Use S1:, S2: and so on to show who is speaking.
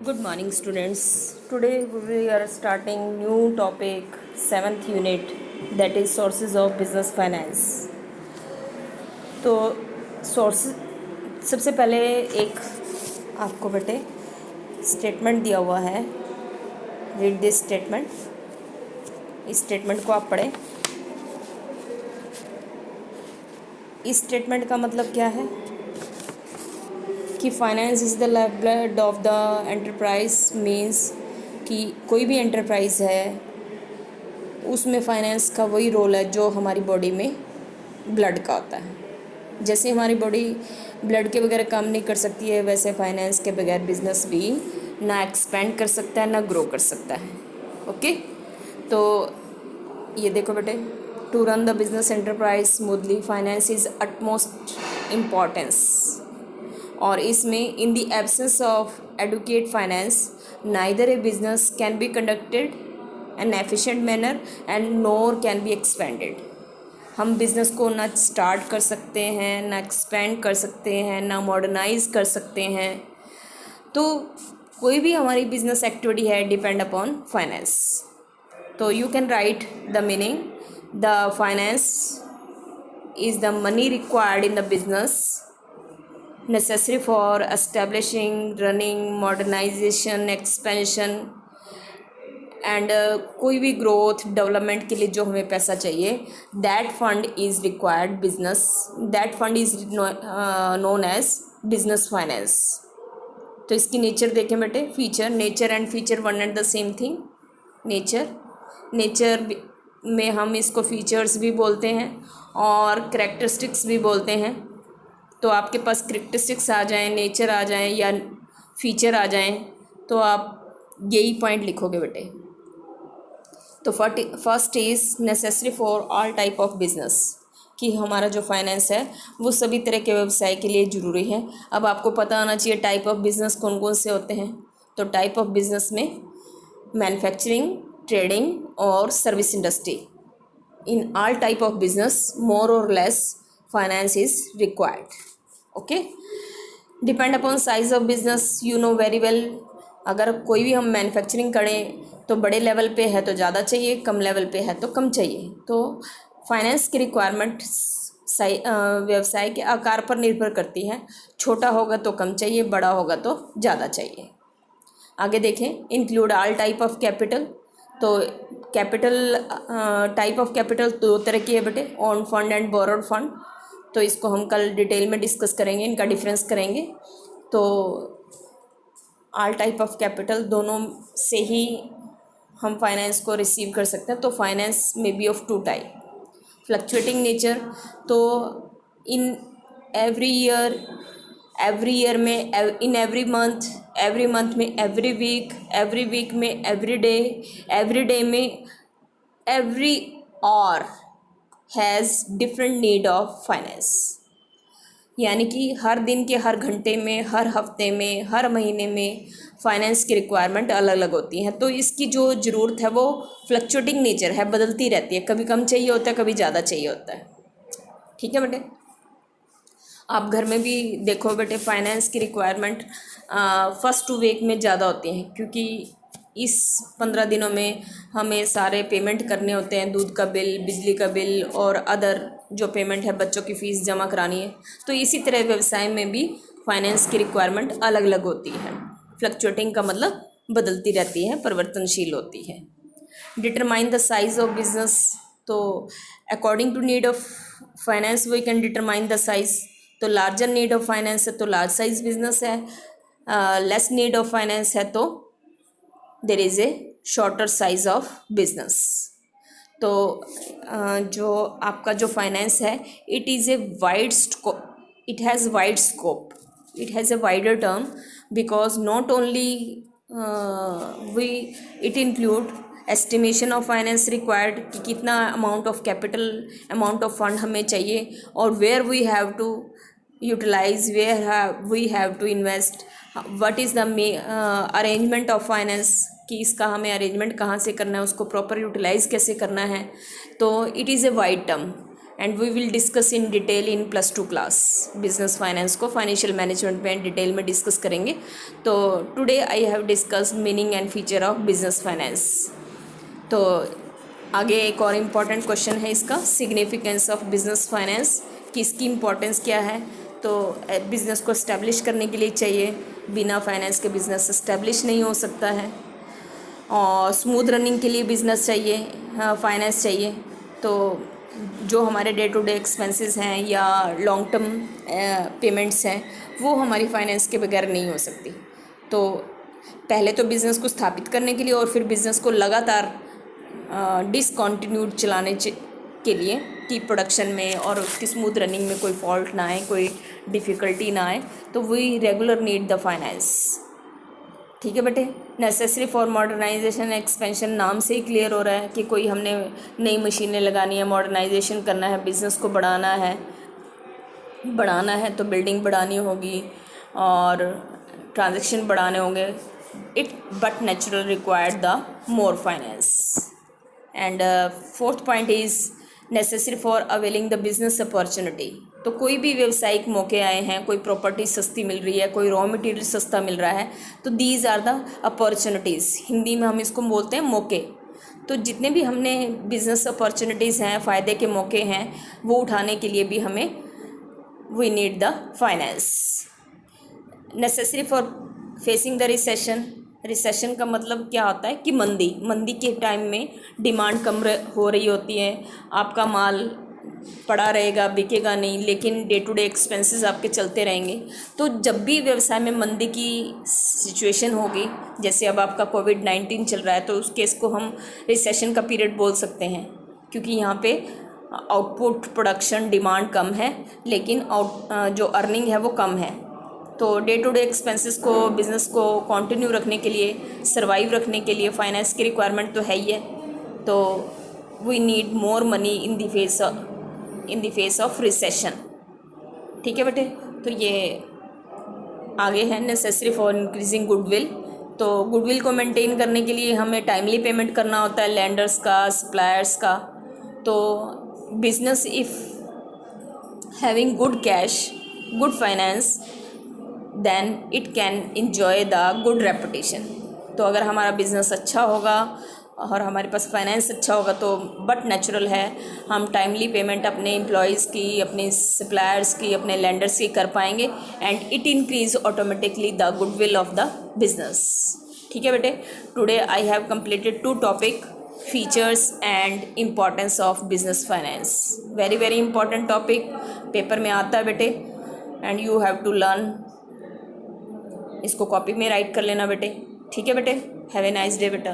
S1: Good morning, students. Today we are starting new topic, 7th unit, that is sources of business finance. तो source सबसे पहले एक आपको बेटे स्टेटमेंट दिया हुआ है. Read this statement. इस स्टेटमेंट को आप पढ़ें. इस स्टेटमेंट का मतलब क्या है कि finance is the life blood of the enterprise. Means कि कोई भी एंटरप्राइज है उसमें फाइनेंस का वही रोल है जो हमारी बॉडी में ब्लड का होता है. जैसे हमारी बॉडी ब्लड के बगैर काम नहीं कर सकती है, वैसे फाइनेंस के बगैर बिजनेस भी ना एक्सपेंड कर सकता है ना ग्रो कर सकता है. ओके, तो ये देखो बेटे, to run the business enterprise smoothly finance is utmost importance. और इसमें in the absence of adequate finance neither a business can be conducted an efficient manner and nor can be expanded. हम business को ना start कर सकते हैं, ना expand कर सकते हैं, ना मॉडर्नाइज कर सकते हैं. तो कोई भी हमारी बिजनेस एक्टिविटी है डिपेंड अपॉन फाइनेंस. तो you can write the meaning. The finance is the money required in the business necessary for establishing, running, modernization, expansion and कोई भी ग्रोथ डेवलपमेंट के लिए जो हमें पैसा चाहिए, that fund is required business. That fund is known as business finance. तो इसकी नेचर देखें बेटे. Feature, nature and feature one and the same thing. Nature में हम इसको फीचर्स भी बोलते हैं और करेक्टरिस्टिक्स भी बोलते हैं. तो आपके पास करेक्टरिस्टिक्स आ जाएं, नेचर आ जाएं या फीचर आ जाएं, तो आप यही पॉइंट लिखोगे बेटे. तो first is necessary for all type of business, कि हमारा जो फाइनेंस है वो सभी तरह के व्यवसाय के लिए ज़रूरी है. अब आपको पता होना चाहिए टाइप ऑफ बिजनेस कौन कौन से होते हैं. तो टाइप ऑफ बिजनेस में मैन्युफैक्चरिंग, ट्रेडिंग और service industry. In all type of business more और less finance is required. Okay, depend upon size of business. You know very well, अगर कोई भी हम मैन्युफैक्चरिंग करें तो बड़े लेवल पे है तो ज़्यादा चाहिए, कम लेवल पे है तो कम चाहिए. तो फाइनेंस की रिक्वायरमेंट व्यवसाय के आकार पर निर्भर करती है. छोटा होगा तो कम चाहिए, बड़ा होगा तो ज़्यादा चाहिए. आगे देखें. Include all type of capital. तो कैपिटल, टाइप ऑफ कैपिटल दो तरह की है बेटे, own fund and borrowed fund. तो इसको हम कल डिटेल में डिस्कस करेंगे, इनका डिफरेंस करेंगे. तो ऑल टाइप ऑफ कैपिटल दोनों से ही हम फाइनेंस को रिसीव कर सकते हैं. तो फाइनेंस में be of two type. Fluctuating nature, तो इन एवरी ईयर में, इन एवरी मंथ में, एवरी वीक में, एवरी डे में, every hour has different need of finance. यानी कि हर दिन के हर घंटे में, हर हफ्ते में, हर महीने में फाइनेंस की रिक्वायरमेंट अलग अलग होती हैं. तो इसकी जो ज़रूरत है वो फ्लक्चुएटिंग नेचर है, बदलती रहती है. कभी कम चाहिए होता है, कभी ज़्यादा चाहिए होता है. ठीक है बेटे. आप घर में भी देखो बेटे, फाइनेंस की रिक्वायरमेंट फर्स्ट 2 वीक में ज़्यादा होती हैं, क्योंकि इस 15 दिनों में हमें सारे पेमेंट करने होते हैं. दूध का बिल, बिजली का बिल और अदर जो पेमेंट है, बच्चों की फ़ीस जमा करानी है. तो इसी तरह व्यवसाय में भी फाइनेंस की रिक्वायरमेंट अलग अलग होती है. फ्लक्चुएटिंग का मतलब बदलती रहती है, परिवर्तनशील होती है. Determine the size of business. तो according to need of finance we can determine the size. तो लार्जर नीड ऑफ फाइनेंस है तो लार्ज साइज बिजनेस है. लेस नीड ऑफ फाइनेंस है तो there is a shorter size of business. तो जो आपका जो फाइनेंस है, it is a wide scope. It has wide scope. It has a wider term because not only we it include estimation of finance required, कि कितना amount of capital, amount of fund हमें चाहिए, और where we have to utilise, where we have to invest, what is the arrangement of finance, कि इसका हमें arrangement कहाँ से करना है, उसको प्रॉपर यूटिलाइज कैसे करना है. तो it is a wide term. And we will discuss in detail in +2 class. Business finance को फाइनेंशियल मैनेजमेंट में डिटेल में डिस्कस करेंगे। तो today I have discuss meaning and feature of business finance. तो आगे एक और इम्पॉर्टेंट क्वेश्चन है इसका, सिग्निफिकेंस ऑफ बिजनेस फाइनेंस, कि इसकी इम्पोर्टेंस क्या है। तो बिज़नेस को इस्टेब्लिश करने के लिए चाहिए, बिना फाइनेंस के बिज़नेस इस्टेब्लिश नहीं हो सकता है। और स्मूथ रनिंग के लिए बिज़नेस चाहिए, फाइनेंस चाहिए। तो जो हमारे डे टू डे एक्सपेंसेस हैं या लॉन्ग टर्म पेमेंट्स हैं, वो हमारी फाइनेंस के बगैर नहीं हो सकती। तो पहले तो बिज़नेस को स्थापित करने के लिए और फिर बिज़नेस को लगातार डिसकंटिन्यूड चलाने के लिए कि प्रोडक्शन में और उसकी स्मूथ रनिंग में कोई फॉल्ट ना आए, कोई डिफ़िकल्टी ना आए, तो we regular need the finance. ठीक है बेटे। नेसेसरी फॉर मॉडर्नाइजेशन एक्सपेंशन, नाम से ही क्लियर हो रहा है कि कोई हमने नई मशीनें लगानी है, मॉडर्नाइजेशन करना है, बिज़नेस को बढ़ाना है तो बिल्डिंग बढ़ानी होगी और ट्रांजैक्शन बढ़ाने होंगे। But natural required the more finance. And fourth point is necessary for availing the business opportunity. तो कोई भी व्यवसायिक मौके आए हैं, कोई प्रॉपर्टी सस्ती मिल रही है, कोई रॉ मटेरियल सस्ता मिल रहा है, तो these are the opportunities. Hindi में हम इसको बोलते हैं मौके। तो जितने भी हमने बिजनेस अपॉर्चुनिटीज़ हैं, फ़ायदे के मौके हैं, वो उठाने के लिए भी हमें we need the finance. Necessary for facing the recession. Recession का मतलब क्या होता है कि मंदी के टाइम में डिमांड कम हो रही होती है, आपका माल पड़ा रहेगा, बिकेगा नहीं, लेकिन डे टू डे एक्सपेंसेस आपके चलते रहेंगे। तो जब भी व्यवसाय में मंदी की सिचुएशन होगी, जैसे अब आपका कोविड-19 चल रहा है, तो उस केस को हम रिसेशन का पीरियड बोल सकते हैं, क्योंकि यहाँ पे आउटपुट, प्रोडक्शन, डिमांड कम है, लेकिन जो अर्निंग है वो कम है। तो डे टू डे एक्सपेंसेस को, बिज़नेस को कंटिन्यू रखने के लिए, सरवाइव रखने के लिए फाइनेंस की रिक्वायरमेंट तो है ही है। तो we need more money in the face of recession. ठीक है बेटे। तो ये आगे है नेसेसरी फॉर इंक्रीजिंग गुडविल। तो गुडविल को मेंटेन करने के लिए हमें टाइमली पेमेंट करना होता है लैंडर्स का, सप्लायर्स का। तो business if having good cash, good finance, then it can enjoy the good reputation. तो अगर हमारा बिज़नेस अच्छा होगा और हमारे पास फाइनेंस अच्छा होगा, तो बट नेचुरल है हम टाइमली पेमेंट अपने एम्प्लॉयज़ की, अपने सप्लायर्स की, अपने लेंडर्स की कर पाएंगे, and it increase automatically the goodwill of the business. ठीक है बेटे। Today I have completed 2 topic, features and importance of business finance. Very very important topic, paper में आता है बेटे, and you have to learn. इसको कॉपी में write कर लेना बेटे। ठीक है बेटे। हैव ए नाइस डे बेटा।